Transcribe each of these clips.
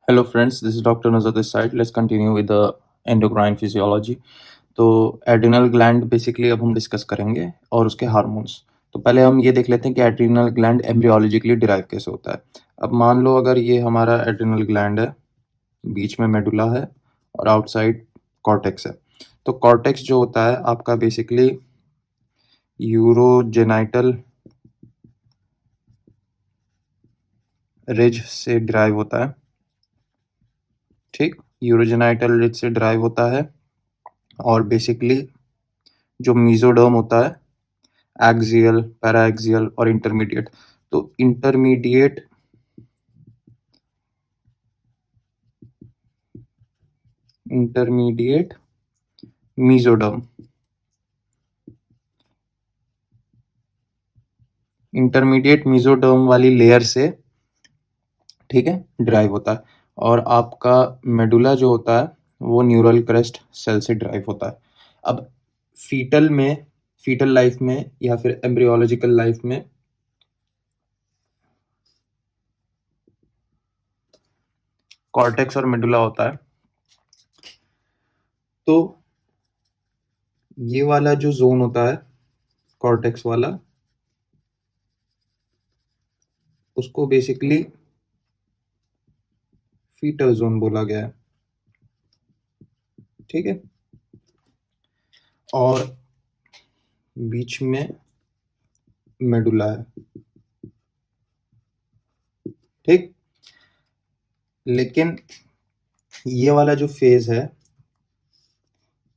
Hello friends, this is Dr. Nazar this side. Let's continue with the endocrine physiology. तो adrenal gland basically अब हम discuss करेंगे और उसके हार्मोन्स। तो पहले हम ये देख लेते हैं कि एड्रिनल ग्लैंड एम्ब्रियोलॉजिकली डिराइव कैसे होता है। अब मान लो अगर ये हमारा एड्रिनल ग्लैंड है, बीच में मेडुला है और आउटसाइड कॉर्टेक्स है। तो कॉर्टेक्स जो होता है आपका बेसिकली यूरोजेनाइटल रिज से डिराइव होता है। ठीक, यूरोजेनाइटल रिज से डिराइव होता है और बेसिकली जो मीजोडर्म होता है एक्सियल, पैराएक्सियल और इंटरमीडिएट। तो इंटरमीडिएट मीजोडर्म वाली लेयर से, ठीक है, ड्राइव होता है। और आपका मेडुला जो होता है वो न्यूरल क्रेस्ट सेल से ड्राइव होता है। अब फीटल लाइफ में या फिर एम्ब्रियोलॉजिकल लाइफ में कॉर्टेक्स और मेडुला होता है। तो ये वाला जो जोन होता है कॉर्टेक्स वाला, उसको बेसिकली फीटल जोन बोला गया है। ठीक है, और बीच में मेडुला है। ठीक, लेकिन ये वाला जो फेज है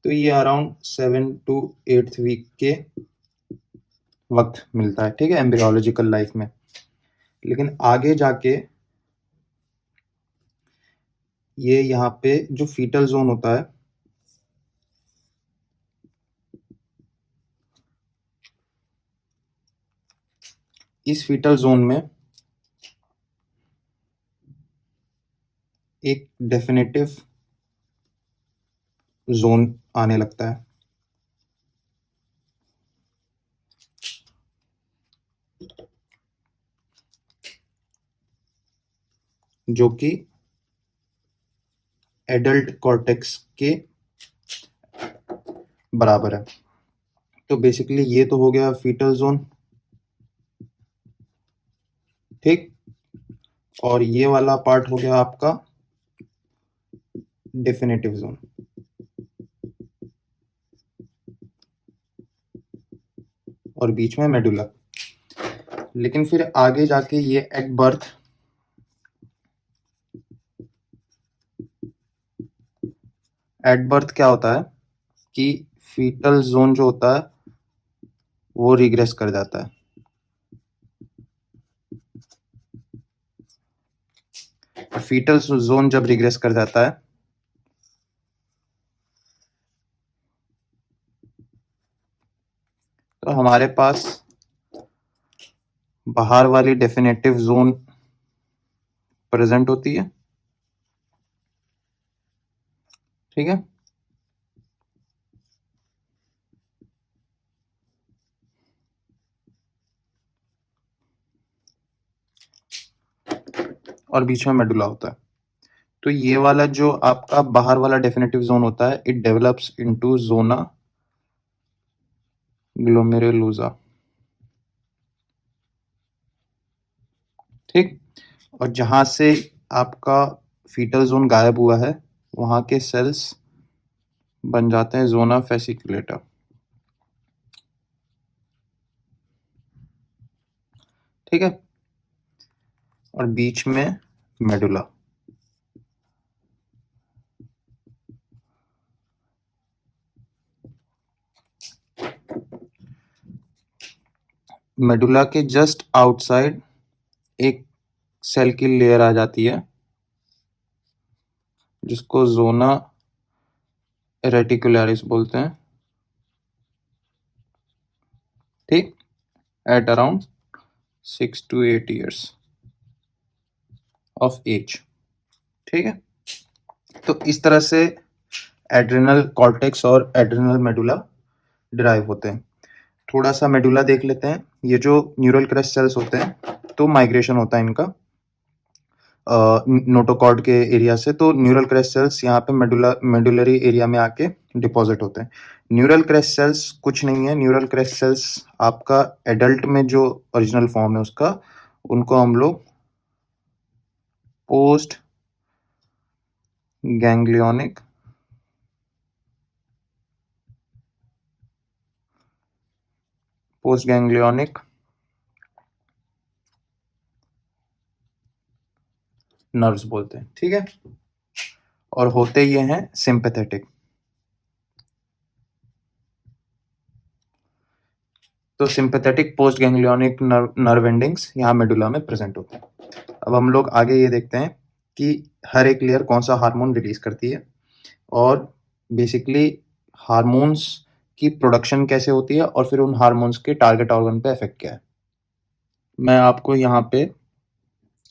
तो ये अराउंड 7 to 8 वीक के वक्त मिलता है, ठीक है, एम्ब्रियोलॉजिकल लाइफ में। लेकिन आगे जाके ये यहाँ पे जो फीटल जोन होता है, इस फीटल जोन में एक डेफिनेटिव जोन आने लगता है, जो कि एडल्ट कॉर्टेक्स के बराबर है। तो बेसिकली ये तो हो गया फीटल जोन, ठीक, और ये वाला पार्ट हो गया आपका डेफिनेटिव जोन। और बीच में मेडुला। लेकिन फिर आगे जाके ये एट बर्थ क्या होता है कि फीटल जोन जो होता है वो रिग्रेस कर जाता है। फीटल जोन जब रिग्रेस कर जाता है तो हमारे पास बाहर वाली डेफिनेटिव जोन प्रेजेंट होती है, ठीक है, और बीच में मेडुला होता है। तो ये वाला जो आपका बाहर वाला डेफिनेटिव जोन होता है, it develops into zona glomerulosa, ठीक। और जहां से आपका फीटल जोन गायब हुआ है वहां के सेल्स बन जाते हैं जोना फेसिकुलेटा, ठीक है, और बीच में मेडुला। मेडुला के जस्ट आउटसाइड एक सेल की लेयर आ जाती है जिसको जोना रेटिकुलरिस बोलते हैं, ठीक, at around 6 to 8 years of age, ठीक है। तो इस तरह से एड्रिनल कॉर्टेक्स और एड्रिनल मेडुला डिराइव होते हैं। थोड़ा सा मेडुला देख लेते हैं। ये जो न्यूरल क्रस्ट सेल्स होते हैं तो माइग्रेशन होता है इनका। नोटोकॉर्ड के एरिया से, तो न्यूरल क्रस्ट सेल्स यहाँ पे मेडुलरी एरिया में आके डिपॉजिट होते हैं। न्यूरल क्रस्ट सेल्स कुछ नहीं है, न्यूरल क्रस्ट सेल्स आपका एडल्ट में जो ओरिजिनल फॉर्म है उसका, उनको हम लोग पोस्ट गैंग्लियोनिक नर्व्स बोलते हैं, ठीक है। और होते ये हैं सिंपैथेटिक। तो sympathetic post ganglionic nerve endings यहाँ मेडुला में प्रेजेंट होते हैं। अब हम लोग आगे ये देखते हैं कि हर एक लेयर कौन सा हार्मोन रिलीज करती है और बेसिकली हार्मोन्स की प्रोडक्शन कैसे होती है और फिर उन हार्मोन्स के टारगेट ऑर्गन पे इफेक्ट क्या है। मैं आपको यहाँ पे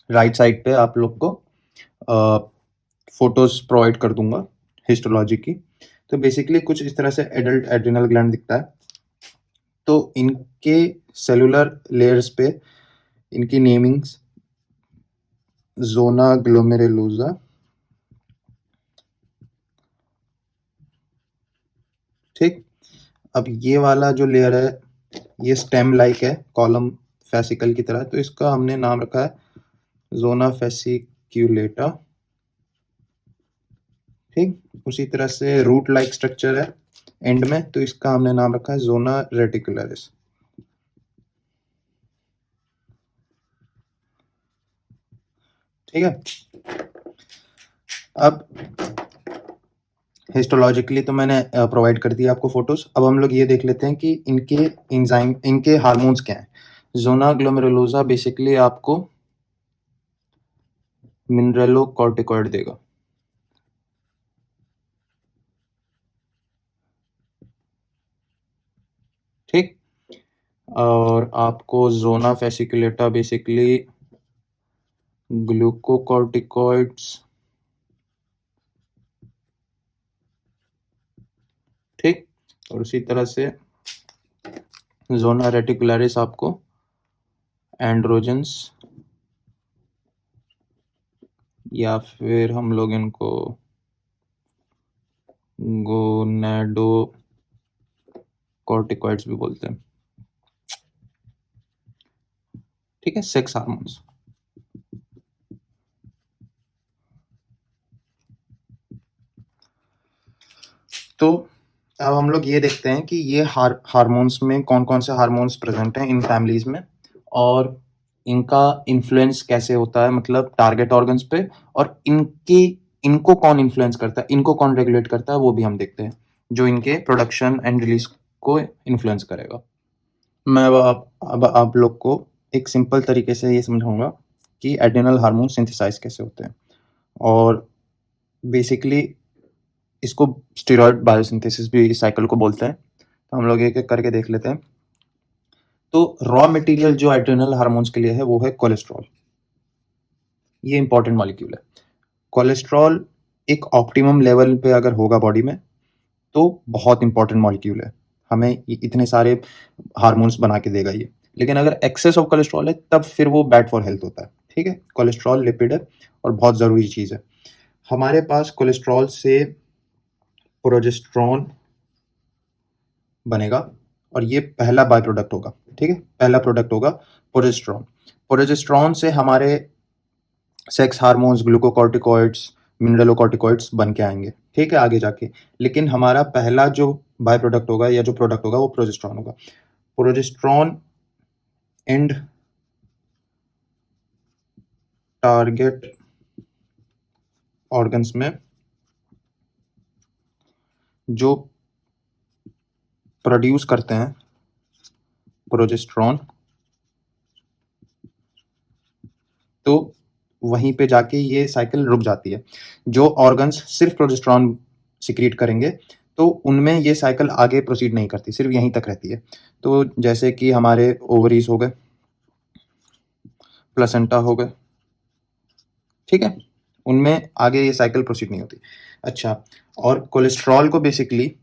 राइट साइड पे आप लोग को फोटोज प्रोवाइड कर दूंगा हिस्टोलॉजी की। तो बेसिकली कुछ इस तरह से एडल्ट एड्रिनल ग्लैंड दिखता है। तो इनके सेलुलर लेयर्स पे इनकी नेमिंग्स जोना ग्लोमेरुलोसा, ठीक। अब ये वाला जो लेयर है ये स्टेम लाइक है, कॉलम फेसिकल की तरह, तो इसका हमने नाम रखा है जोना फेसिक्यूलेटा, ठीक। उसी तरह से रूट लाइक स्ट्रक्चर है एंड में, तो इसका हमने नाम रखा है जोना रेटिकुलरिस, ठीक है। अब हिस्टोलॉजिकली तो मैंने प्रोवाइड कर दिया आपको फोटोज। अब हम लोग ये देख लेते हैं कि इनके एंजाइम, इनके हार्मोन्स क्या हैं। जोना ग्लोमेरुलोसा बेसिकली आपको मिनरेलोकॉर्टिकॉइड देगा, ठीक। और आपको जोना फेसिकुलेटा बेसिकली ग्लूकोकॉर्टिकॉइड्स, ठीक। और उसी तरह से जोना रेटिकुलरिस आपको एंड्रोजन्स, या फिर हम लोग इनको गोनेडोकॉर्टिकॉइड्स भी बोलते हैं, ठीक है, सेक्स हार्मोन्स। तो अब हम लोग ये देखते हैं कि ये हार्मोन्स में कौन कौन से हार्मोन्स प्रेजेंट हैं इन फैमिलीज में और इनका इन्फ्लुएंस कैसे होता है, मतलब टारगेट ऑर्गन्स पे, और इनको कौन इन्फ्लुएंस करता है, इनको कौन रेगुलेट करता है, वो भी हम देखते हैं, जो इनके प्रोडक्शन एंड रिलीज को इन्फ्लुएंस करेगा। मैं अब आप लोग को एक सिंपल तरीके से ये समझाऊंगा कि एड्रेनल हार्मोन सिंथेसाइज कैसे होते हैं, और बेसिकली इसको स्टेरॉइड बायोसिंथेसिस भी इस साइकिल को बोलते हैं। तो हम लोग एक एक करके देख लेते हैं। तो रॉ मटेरियल जो एड्रेनल हार्मोन्स के लिए है वो है कोलेस्ट्रॉल। ये इंपॉर्टेंट मॉलिक्यूल है। कोलेस्ट्रॉल एक ऑप्टिमम लेवल पे अगर होगा बॉडी में तो बहुत इंपॉर्टेंट मॉलिक्यूल है, हमें इतने सारे हार्मोन्स बना के देगा ये। लेकिन अगर एक्सेस ऑफ कोलेस्ट्रॉल है तब फिर वो बैड फॉर हेल्थ होता है, ठीक है। कोलेस्ट्रॉल लिपिड है और बहुत ज़रूरी चीज़ है। हमारे पास कोलेस्ट्रॉल से प्रोजेस्टेरॉन बनेगा और ये पहला बाय प्रोडक्ट होगा, ठीक है। पहला प्रोडक्ट होगा प्रोजेस्टेरॉन। प्रोजेस्टेरॉन से हमारे सेक्स हार्मोन्स, ग्लूकोकॉर्टिकॉइड्स, मिनरलोकॉर्टिकॉइड्स बन के आएंगे, ठीक है, आगे जाके। लेकिन हमारा पहला जो बाय प्रोडक्ट होगा या जो प्रोडक्ट होगा वो प्रोजेस्टेरॉन होगा। प्रोजेस्टेरॉन एंड टारगेट ऑर्गन्स में जो प्रोड्यूस करते हैं प्रोजेस्टेरॉन, तो वहीं पे जाके ये साइकिल रुक जाती है। जो ऑर्गन्स सिर्फ प्रोजेस्टेरॉन सिक्रीट करेंगे तो उनमें ये साइकिल आगे प्रोसीड नहीं करती, सिर्फ यहीं तक रहती है। तो जैसे कि हमारे ओवरीज हो गए, प्लेसेंटा हो गए, ठीक है, उनमें आगे ये साइकिल प्रोसीड नहीं होती। अच्छा, और कोलेस्ट्रॉल को बेसिकली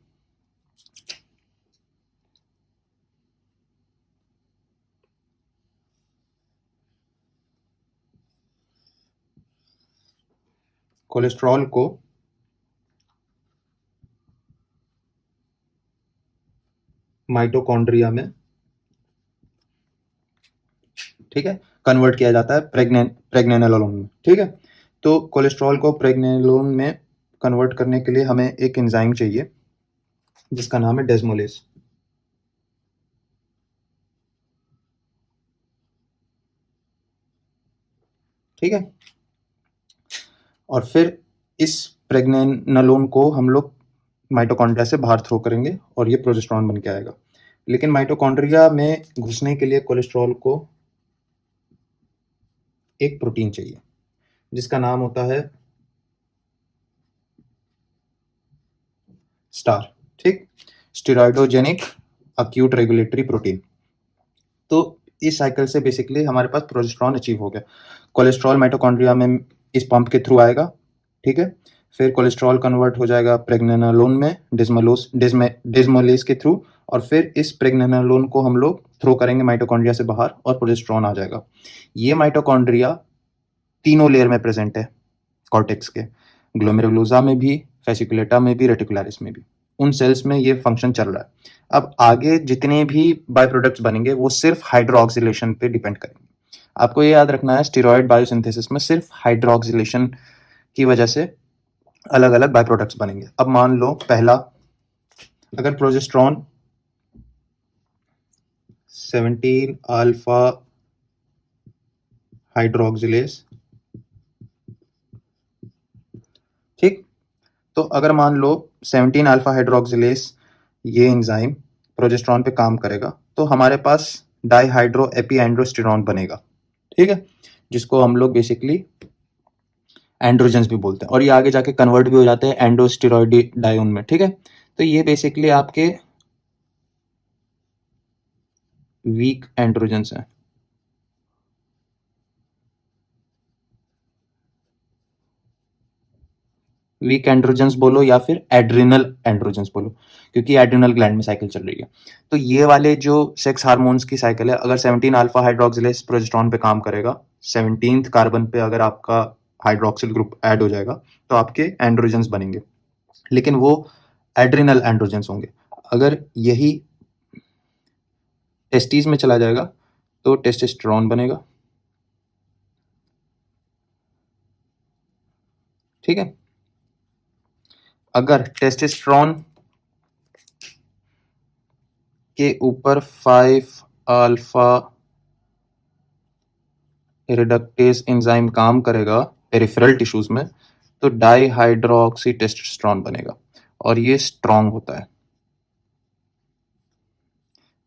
कोलेस्ट्रॉल को माइटोकॉन्ड्रिया में, ठीक है, कन्वर्ट किया जाता है प्रेग्नेनोलोन में, ठीक है। तो कोलेस्ट्रॉल को प्रेग्नेनोलोन में कन्वर्ट करने के लिए हमें एक एंजाइम चाहिए जिसका नाम है डेस्मोलेस, ठीक है। और फिर इस प्रेग्नेनोलोन को हम लोग माइटोकॉन्ड्रिया से बाहर थ्रो करेंगे और ये प्रोजेस्टेरॉन बन के आएगा। लेकिन माइटोकॉन्ड्रिया में घुसने के लिए कोलेस्ट्रॉल को एक प्रोटीन चाहिए जिसका नाम होता है स्टार, ठीक, स्टेरॉइडोजेनिक अक्यूट रेगुलेटरी प्रोटीन। तो इस साइकिल से बेसिकली हमारे पास प्रोजेस्टेरॉन अचीव हो गया। कोलेस्ट्रॉल माइटोकॉन्ड्रिया में इस पंप के थ्रू आएगा, ठीक है। फिर कोलेस्ट्रॉल कन्वर्ट हो जाएगा प्रेग्नेनोलोन में डेस्मोलेस के थ्रू, और फिर इस प्रेग्नेनोलोन को हम लोग थ्रो करेंगे माइटोकॉन्ड्रिया से बाहर और प्रोजेस्टेरॉन आ जाएगा। ये माइटोकॉन्ड्रिया तीनों लेयर में प्रेजेंट है कॉर्टेक्स के, ग्लोमेरुलोसा में भी, फेसिकुलेटा में भी, रेटिकुलरिस में भी। उन सेल्स में ये फंक्शन चल रहा है। अब आगे जितने भी बाय प्रोडक्ट्स बनेंगे वो सिर्फ हाइड्रोक्सिलेशन पे डिपेंड करेंगे। आपको ये याद रखना है स्टेरॉइड बायोसिंथेसिस में सिर्फ हाइड्रोक्सिलेशन की वजह से अलग अलग बाय प्रोडक्ट्स बनेंगे। अब मान लो पहला, अगर प्रोजेस्टेरॉन 17 अल्फा हाइड्रोक्सिलेस, ठीक, तो अगर मान लो 17 अल्फा हाइड्रोक्सिलेस ये एंजाइम प्रोजेस्टेरॉन पे काम करेगा तो हमारे पास डाईहाइड्रो एपीएंड्रोस्टेरॉन बनेगा, ठीक है, जिसको हम लोग बेसिकली एंड्रोजन्स भी बोलते हैं, और ये आगे जाके कन्वर्ट भी हो जाते हैं एंडोस्टेरॉइडायोन में, ठीक है। तो ये बेसिकली आपके वीक एंड्रोजन्स हैं। वीक एंड्रोजन्स बोलो या फिर एड्रिनल एंड्रोजन्स बोलो, क्योंकि एड्रिनल ग्लैंड में साइकिल चल रही है। तो ये वाले जो सेक्स हार्मोन्स की साइकिल है, अगर 17 अल्फा हाइड्रोक्सिलेस प्रोजेस्टेरॉन पे काम करेगा, 17th कार्बन पे अगर आपका हाइड्रोक्सिल ग्रुप ऐड हो जाएगा तो आपके एंड्रोजन्स बनेंगे, लेकिन वो एड्रिनल एंड्रोजन्स होंगे। अगर यही टेस्टिस में चला जाएगा तो टेस्टोस्टेरोन बनेगा, ठीक है। अगर टेस्टोस्टेरोन के ऊपर 5 अल्फा रिडक्टेज एंजाइम काम करेगा पेरिफेरल टिश्यूज में तो डाईहाइड्रोक्सी टेस्टोस्टेरोन बनेगा, और ये स्ट्रॉन्ग होता है।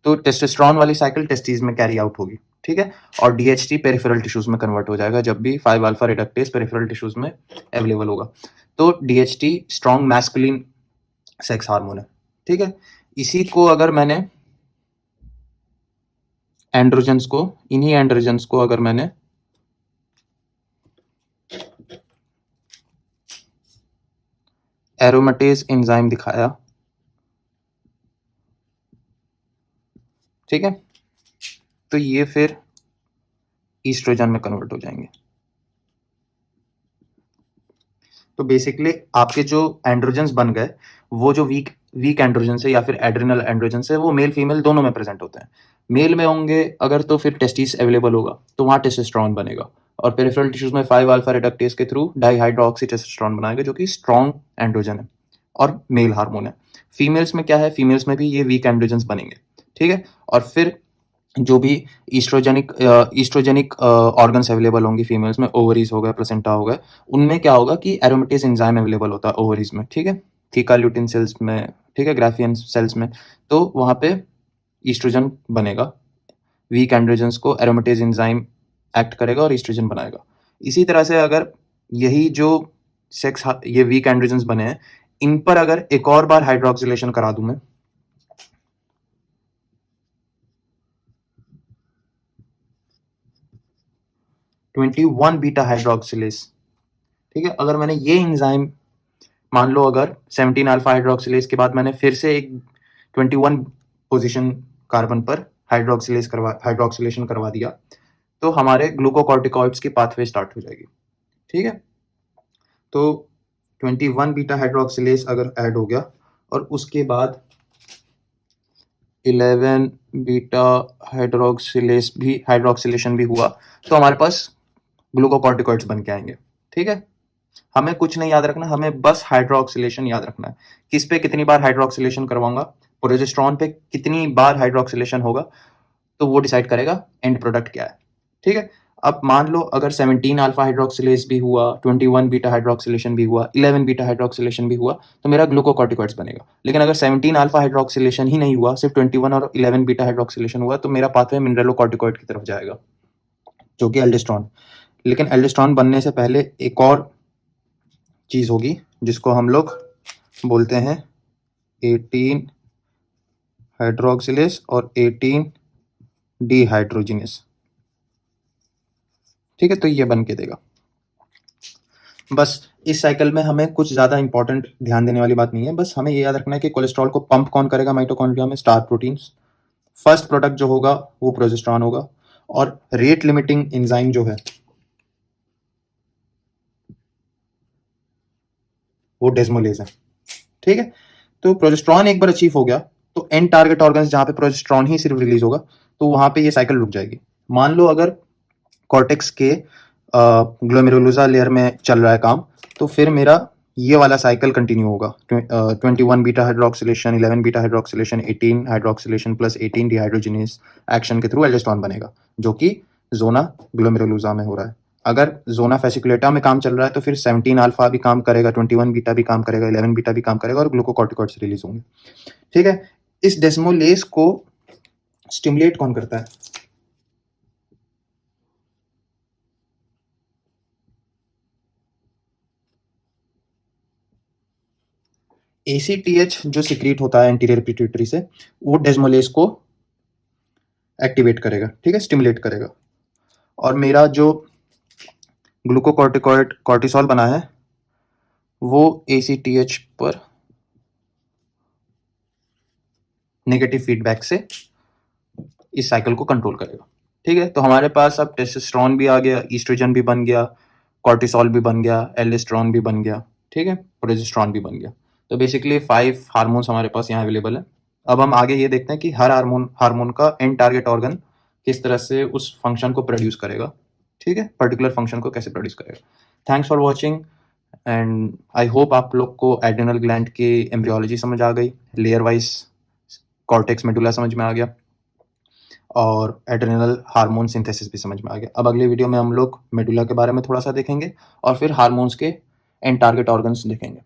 तो टेस्टोस्टेरोन वाली साइकिल टेस्टिस में कैरी आउट होगी, ठीक है, और डीएचटी पेरिफेरल टिश्यूज में कन्वर्ट हो जाएगा जब भी 5 अल्फा रिडक्टेज पेरिफेरल टिश्यूज में अवेलेबल होगा। तो DHT strong masculine sex hormone है, ठीक है। इसी को अगर मैंने एंड्रोजन्स को, इन्हीं एंड्रोजन्स को अगर मैंने एरोमेटेज एंजाइम दिखाया, ठीक है, तो ये फिर ईस्ट्रोजन में कन्वर्ट हो जाएंगे। तो बेसिकली आपके जो एंड्रोजन्स बन गए वो जो वीक एंड्रोजन्स है या फिर एड्रिनल एंड्रोजन्स है वो मेल फीमेल दोनों में प्रेजेंट होते हैं। मेल में होंगे अगर तो फिर टेस्टिस अवेलेबल होगा तो वहाँ टेस्टोस्टेरोन बनेगा, और पेरिफेरल टिश्यूज में 5 अल्फा रिडक्टेज के थ्रू डाईहाइड्रोक्सी टेस्टोस्टेरोन बनाएगा जो कि स्ट्रॉन्ग एंड्रोजन है और मेल हार्मोन है। फीमेल्स में क्या है, फीमेल्स में भी ये वीक एंड्रोजन्स बनेंगे, ठीक है। और फिर जो भी ईस्ट्रोजेनिक ऑर्गन्स अवेलेबल होंगी फीमेल्स में, ओवरीज हो गए, प्लेसेंटा हो गए, उनमें क्या होगा कि एरोमेटेज एंजाइम अवेलेबल होता है ओवरीज में, ठीक है, थीका ल्यूटिन सेल्स में, ठीक है, ग्राफियन सेल्स में। तो वहाँ पे ईस्ट्रोजन बनेगा, वीक एंड्रोजन्स को एरोमेटेज एंजाइम एक्ट करेगा और ईस्ट्रोजन बनाएगा। इसी तरह से अगर यही जो ये वीक एंड्रोजन्स बने हैं इन पर अगर एक और बार हाइड्रोक्सिलेशन करा दूं मैं, वन बीटा हाइड्रोक्सिलेस, ठीक है, अगर मैंने ये एंजाइम मान लो अगर 17 अल्फा हाइड्रोक्सिलेज के बाद मैंने फिर से एक 21 पोजीशन कार्बन पर हाइड्रोक्सिलेशन करवा दिया तो हमारे ग्लूकोकॉर्टिकॉइड्स की पाथवे स्टार्ट हो जाएगी, ठीक है। तो 21 बीटा हाइड्रोक्सिलेज अगर ऐड हो गया और उसके बाद 11 बीटा हाइड्रोक्सिलेशन भी हुआ, तो हमारे पास ग्लूकोकॉर्टिकॉइड्स बन के आएंगे। ठीक है, हमें कुछ नहीं याद रखना, हमें बस हाइड्रोक्सिलेशन याद रखना है। किस पे कितनी बार हाइड्रोक्सिलेशन करवाऊंगा, प्रोजेस्टेरॉन पे कितनी बार हाइड्रोक्सिलेशन होगा, तो वो डिसाइड करेगा एंड प्रोडक्ट क्या है। ठीक है, अब मान लो अगर 17 अल्फा हाइड्रोक्सिलेज भी हुआ, 21 बीटा हाइड्रोक्सिलेशन भी हुआ, 11 बीटा हाइड्रोक्सिलेशन भी हुआ, तो मेरा ग्लूकोकॉर्टिकॉइड्स बनेगा। लेकिन अगर 17 अल्फा हाइड्रोक्सिलेशन ही नहीं हुआ, सिर्फ 21 और 11 बीटा हाइड्रोक्सिलेशन हुआ, तो मेरा पाथवे मिनरलोकॉर्टिकॉइड की तरफ जाएगा, जो कि एल्डोस्टेरॉन। लेकिन एल्डोस्टेरॉन बनने से पहले एक और चीज होगी जिसको हम लोग बोलते हैं 18 हाइड्रोक्सिलेज और 18 डिहाइड्रोजिनेस। ठीक है, तो ये बन के देगा। बस इस साइकिल में हमें कुछ ज्यादा इंपॉर्टेंट ध्यान देने वाली बात नहीं है, बस हमें ये याद रखना है कि कोलेस्ट्रॉल को पंप कौन करेगा माइटोकॉन्ड्रिया में, स्टार प्रोटीन्स। फर्स्ट प्रोडक्ट जो होगा वो प्रोजेस्टेरॉन होगा, और रेट लिमिटिंग एंजाइम जो है वो डेस्मोलेज है। ठीक है, तो प्रोजेस्टेरॉन एक बार अचीव हो गया तो एंड टारगेट ऑर्गन्स जहां पे प्रोजेस्टेरॉन ही सिर्फ रिलीज होगा, तो वहां पे ये साइकिल रुक जाएगी। मान लो अगर कॉर्टेक्स के ग्लोमेरुलुसा लेयर में चल रहा है काम, तो फिर मेरा ये वाला साइकिल कंटिन्यू होगा। 21 beta hydroxylation, 11 beta hydroxylation, 18 hydroxylation plus 18 dehydrogenase action के थ्रू एल्डोस्टेरॉन बनेगा, जो कि जोना ग्लोमेरुलुसा में हो रहा है। अगर जोना फेसिकुलेटा में काम चल रहा है तो फिर 17 अल्फा भी काम करेगा, 21 बीटा भी काम करेगा, 11 बीटा भी काम करेगा, और ग्लूकोकॉर्टिकॉइड्स रिलीज होंगे। ठीक है, इस डेस्मोलेज को स्टिमुलेट कौन करता है? ACTH जो सिक्रीट होता है एंटीरियर पिट्यूटरी से, वो डेस्मोलेज को एक्टिवेट करेगा। ठीक है, स्टिमुलेट करेगा। और मेरा जो ग्लूकोकॉर्टिकॉइड कॉर्टिसोल बना है वो ACTH पर नेगेटिव फीडबैक से इस साइकिल को कंट्रोल करेगा। ठीक है, तो हमारे पास अब टेस्टोस्टेरोन भी आ गया, ईस्ट्रोजन भी बन गया, कॉर्टिसोल भी बन गया, एल्डोस्टेरोन भी बन गया। ठीक है, प्रोजेस्टेरॉन भी बन गया। तो बेसिकली 5 हार्मोन्स हमारे पास यहाँ अवेलेबल है। अब हम आगे ये देखते हैं कि हर हार्मोन का एंड टारगेट ऑर्गन किस तरह से उस फंक्शन को प्रोड्यूस करेगा। ठीक है, पर्टिकुलर फंक्शन को कैसे प्रोड्यूस करेगा। Thanks for watching, and I hope आप लोग को एड्रिनल ग्लैंड की एम्ब्रियोलॉजी समझ आ गई, लेयर वाइज कॉर्टेक्स मेडुला समझ में आ गया, और एड्रिनल हार्मोन सिंथेसिस भी समझ में आ गया। अब अगले वीडियो में हम लोग मेडुला के बारे में थोड़ा सा देखेंगे और फिर हार्मोन्स के एंड टारगेट ऑर्गन्स देखेंगे।